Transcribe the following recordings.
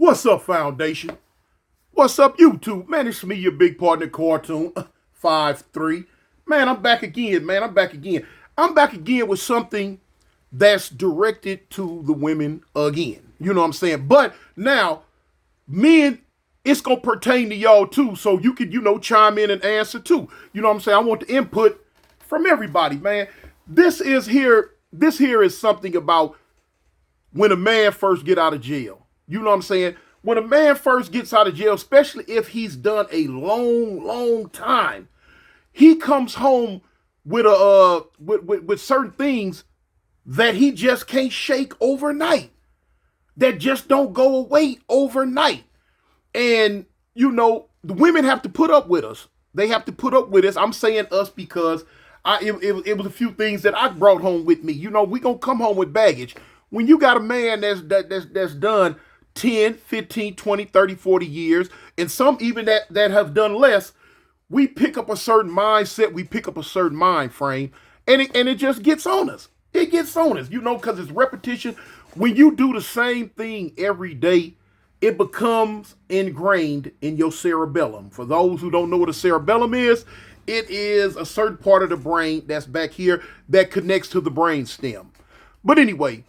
What's up, Foundation? What's up, YouTube? Man, it's me, your big partner, Cartoon 5'3". Man, I'm back again, man. I'm back again. I'm back again with something that's directed to the women again. You know what I'm saying? But now, men, it's going to pertain to y'all too. So you could, chime in and answer too. You know what I'm saying? I want the input from everybody, man. This here is something about when a man first get out of jail. You know what I'm saying? When a man first gets out of jail, especially if he's done a long time, he comes home with with certain things that he just can't shake overnight. That just don't go away overnight. And the women have to put up with us. They have to put up with us. I'm saying us because it was a few things that I brought home with me. We gonna come home with baggage. When you got a man that's done 10, 15, 20, 30, 40 years, and some even that have done less, we pick up a certain mindset, we pick up a certain mind frame, and it just gets on us. It gets on us, because it's repetition. When you do the same thing every day, it becomes ingrained in your cerebellum. For those who don't know what a cerebellum is, it is a certain part of the brain that's back here that connects to the brain stem. But anyway,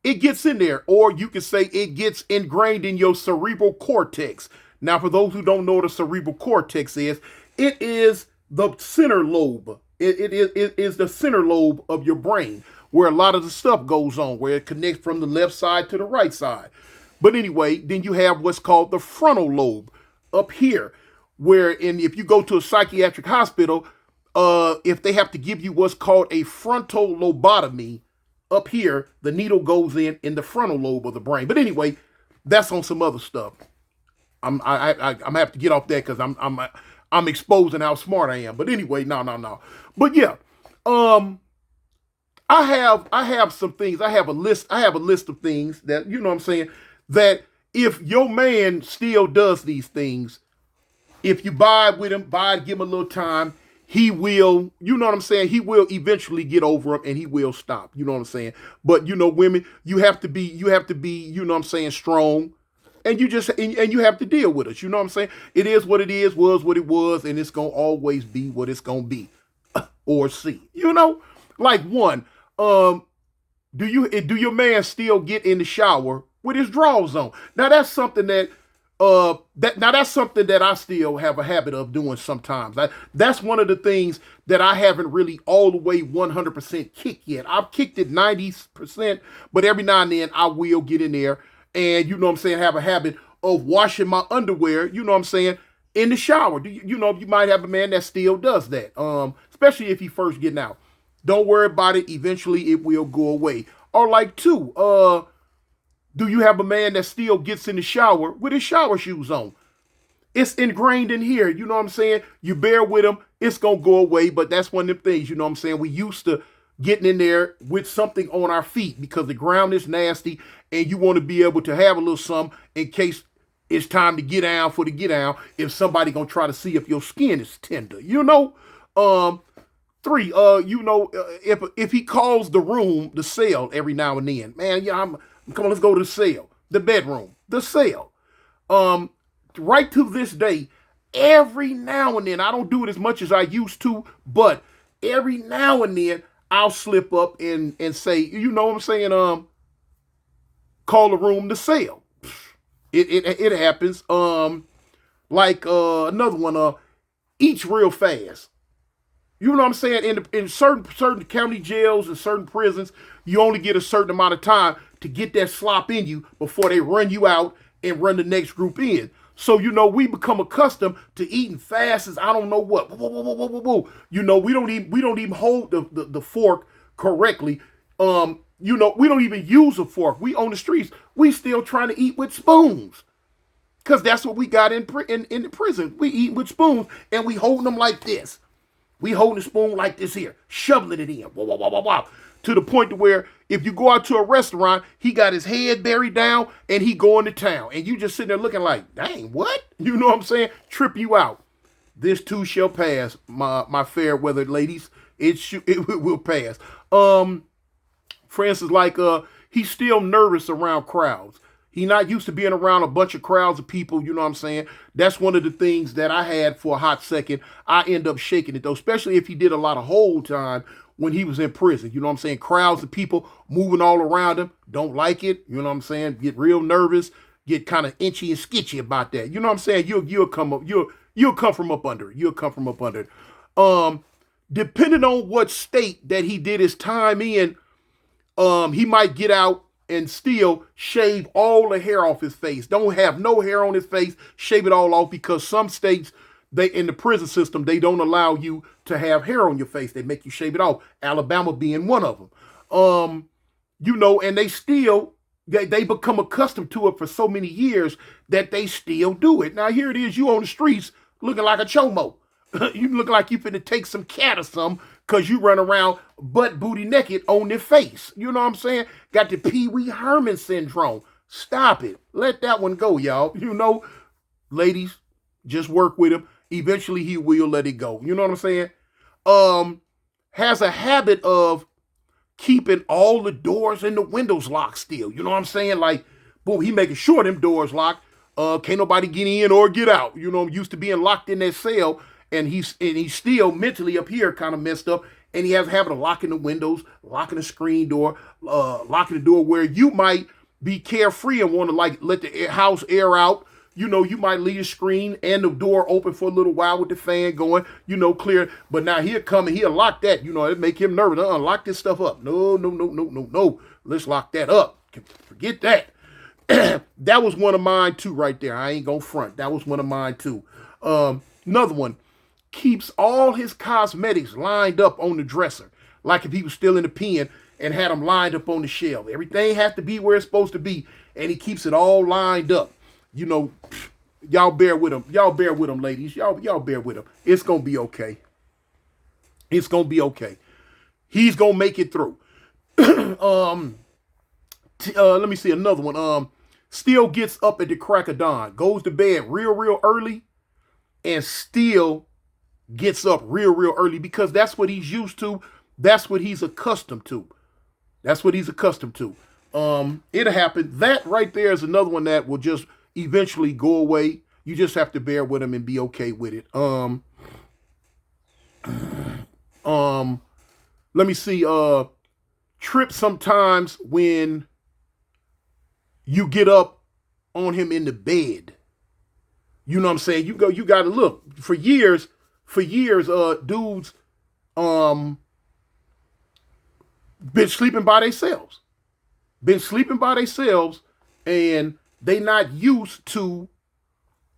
it gets in there, or you can say it gets ingrained in your cerebral cortex. Now, for those who don't know what a cerebral cortex is, it is the center lobe. It is the center lobe of your brain where a lot of the stuff goes on, where it connects from the left side to the right side. But anyway, then you have what's called the frontal lobe up here, if you go to a psychiatric hospital, if they have to give you what's called a frontal lobotomy, up here, the needle goes in the frontal lobe of the brain. But anyway, that's on some other stuff. I'm gonna have to get off that because I'm exposing how smart I am. But anyway, no. But yeah, I have some things. I have a list of things that that if your man still does these things, if you buy with him, give him a little time, he will, he will eventually get over him and he will stop. You know what I'm saying? But women, you have to be, strong. And you have to deal with us. You know what I'm saying? It is what it is, was what it was, and it's gonna always be what it's gonna be. Or see. Like one, do your man still get in the shower with his drawers on? Now that's something that that's something that I still have a habit of doing sometimes. That's one of the things that I haven't really all the way 100% kicked yet. I've kicked it 90%, but every now and then I will get in there and, have a habit of washing my underwear, in the shower. You might have a man that still does that, especially if he first getting out. Don't worry about it. Eventually it will go away. Or like two, do you have a man that still gets in the shower with his shower shoes on? It's ingrained in here. You know what I'm saying? You bear with him, it's going to go away. But that's one of them things, we used to getting in there with something on our feet because the ground is nasty and you want to be able to have a little something in case it's time to get down if somebody going to try to see if your skin is tender. Three, if he calls the room the cell every now and then, man, come on, let's go to the cell, the bedroom, the cell. Right to this day, every now and then, I don't do it as much as I used to, but every now and then I'll slip up and say, call the room the cell. It happens. Like another one, eats real fast. You know what I'm saying? In certain county jails and certain prisons, you only get a certain amount of time to get that slop in you before they run you out and run the next group in. So, we become accustomed to eating fast as I don't know what. Whoa. We don't even hold the fork correctly. We don't even use a fork. We on the streets, we still trying to eat with spoons. Because that's what we got in the prison. We eat with spoons and we holding them like this. We holding the spoon like this here, shoveling it in. Wow. To the point to where if you go out to a restaurant, he got his head buried down and he going to town. And you just sitting there looking like, dang, what? You know what I'm saying? Trip you out. This too shall pass, my fair weather ladies. It will pass. For instance, like he's still nervous around crowds. He not used to being around a bunch of crowds of people, you know what I'm saying? That's one of the things that I had for a hot second. I end up shaking it though, especially if he did a lot of hold time when he was in prison. You know what I'm saying? Crowds of people moving all around him, don't like it, you know what I'm saying? Get real nervous, get kind of itchy and sketchy about that. You know what I'm saying? You'll come up, you'll come from up under it. You'll come from up under it. Depending on what state that he did his time in, he might get out and still shave all the hair off his face. Don't have no hair on his face, shave it all off, because some states, they in the prison system, they don't allow you to have hair on your face. They make you shave it off. Alabama being one of them. You know, and they become accustomed to it for so many years that they still do it. Now here it is, you on the streets looking like a chomo. You look like you finna take some cat or something, because you run around butt booty naked on their face. You know what I'm saying? Got the Pee Wee Herman syndrome. Stop it. Let that one go, y'all. You know, ladies, just work with him. Eventually he will let it go. You know what I'm saying? Has a habit of keeping all the doors and the windows locked still. You know what I'm saying? Like, boom, he making sure them doors locked. Can't nobody get in or get out. You know, used to being locked in that cell. And he's still mentally up here kind of messed up. And he has a habit of locking the windows, locking the screen door, locking the door where you might be carefree and want to like let the house air out. You know, you might leave the screen and the door open for a little while with the fan going, you know, clear. But now he'll come and he'll lock that. You know, it make him nervous. Lock this stuff up. No. Let's lock that up. Forget that. That was one of mine too right there. I ain't gonna front. That was one of mine too. Another one. Keeps all his cosmetics lined up on the dresser, like if he was still in the pen and had them lined up on the shelf. Everything has to be where it's supposed to be, and he keeps it all lined up. You know, y'all bear with him. Y'all bear with him, ladies. Y'all bear with him. It's gonna be okay. It's gonna be okay. He's gonna make it through. Let me see another one. Still gets up at the crack of dawn, goes to bed real early, and still gets up real early because that's what he's used to. That's what he's accustomed to. It'll happen. That right there is another one that will just eventually go away. You just have to bear with him and be okay with it. Let me see. Trip sometimes when you get up on him in the bed. You know what I'm saying? You got to look. For years, dudes been sleeping by themselves. And they not used to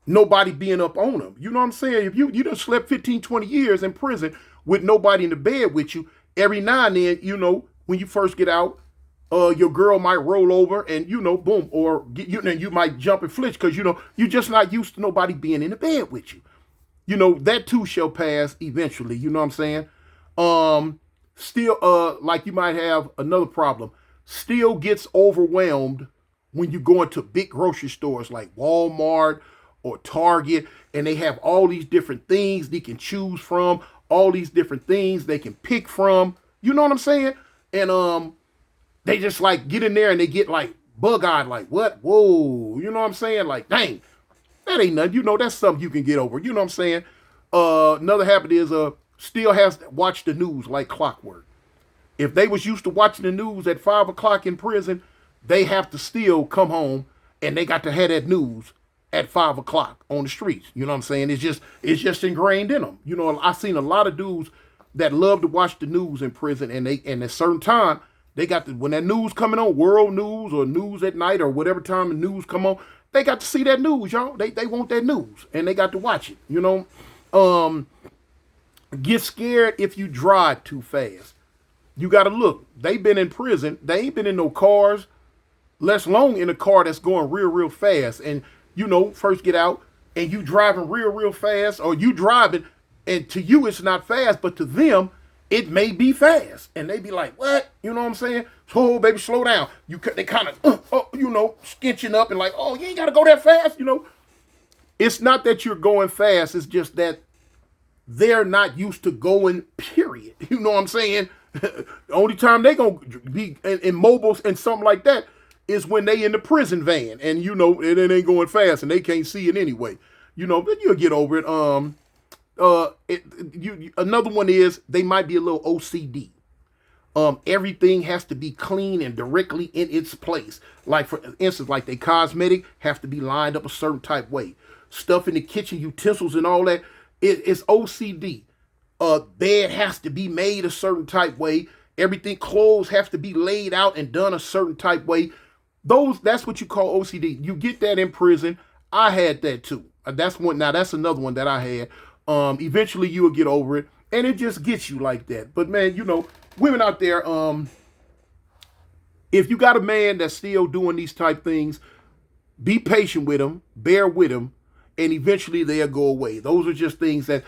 nobody being up on them. You know what I'm saying? If you done slept 15, 20 years in prison with nobody in the bed with you, every now and then, you know, when you first get out, your girl might roll over and, you know, boom, or you might jump and flinch because, you know, you're just not used to nobody being in the bed with you. You know, that too shall pass eventually. You know what I'm saying? Still, like you might have another problem. Still gets overwhelmed when you go into big grocery stores like Walmart or Target, and they have all these different things they can choose from, all these different things they can pick from. You know what I'm saying? And they just like get in there and they get like bug-eyed, like, what? Whoa. You know what I'm saying? Like, dang, that ain't nothing. You know, that's something you can get over. You know what I'm saying? Another habit is still has to watch the news like clockwork. If they was used to watching the news at 5 o'clock in prison, they have to still come home and they got to have that news at 5 o'clock on the streets. You know what I'm saying? It's just ingrained in them. You know, I've seen a lot of dudes that love to watch the news in prison, and at a certain time, they got to, when that news coming on, world news or news at night or whatever time the news come on, they got to see that news, y'all. They want that news, and they got to watch it, you know. Get scared if you drive too fast. You got to look. They've been in prison. They ain't been in no cars, less long in a car that's going real fast. And, you know, first get out and you driving real fast, or you driving, and to you it's not fast, but to them, it may be fast. And they be like, what? You know what I'm saying? Oh, baby, slow down. They kind of, you know, skinching up and like, oh, you ain't got to go that fast, you know. It's not that you're going fast. It's just that they're not used to going, period. You know what I'm saying? The only time they going to be in mobiles and something like that is when they in the prison van and it ain't going fast and they can't see it anyway. But you'll get over it. Another one is they might be a little OCD. Everything has to be clean and directly in its place. Like for instance, like they cosmetic have to be lined up a certain type way. Stuff in the kitchen, utensils and all that, it's OCD. Bed has to be made a certain type way. Everything, clothes have to be laid out and done a certain type way. That's what you call OCD. You get that in prison. I had that too. That's one. Now that's another one that I had. Eventually you will get over it, and it just gets you like that. But man, women out there, if you got a man that's still doing these type things, be patient with him, bear with him, and eventually they'll go away. Those are just things that,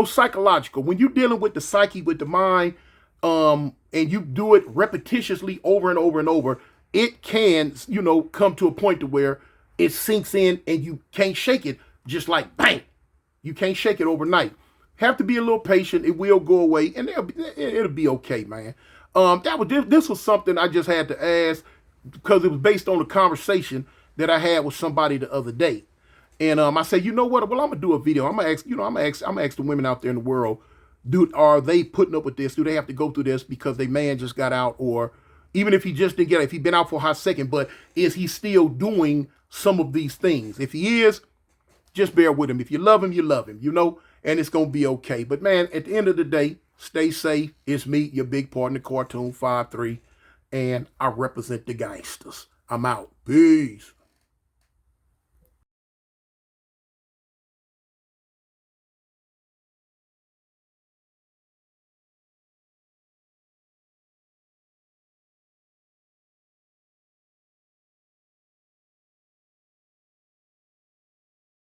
psychological. When you're dealing with the psyche, with the mind, and you do it repetitiously over and over and over, it can, come to a point to where it sinks in and you can't shake it just like bang. You can't shake it overnight. Have to be a little patient. It will go away, and it'll be okay, man. This was something I just had to ask because it was based on a conversation that I had with somebody the other day, and I said, you know what? Well, I'm gonna do a video. I'm gonna ask the women out there in the world, are they putting up with this? Do they have to go through this because their man just got out, or even if he just didn't get out, if he's been out for a hot second, but is he still doing some of these things? If he is, just bear with him. If you love him, you love him, and it's going to be okay. But, man, at the end of the day, stay safe. It's me, your big partner, Cartoon 53, and I represent the gangsters. I'm out. Peace.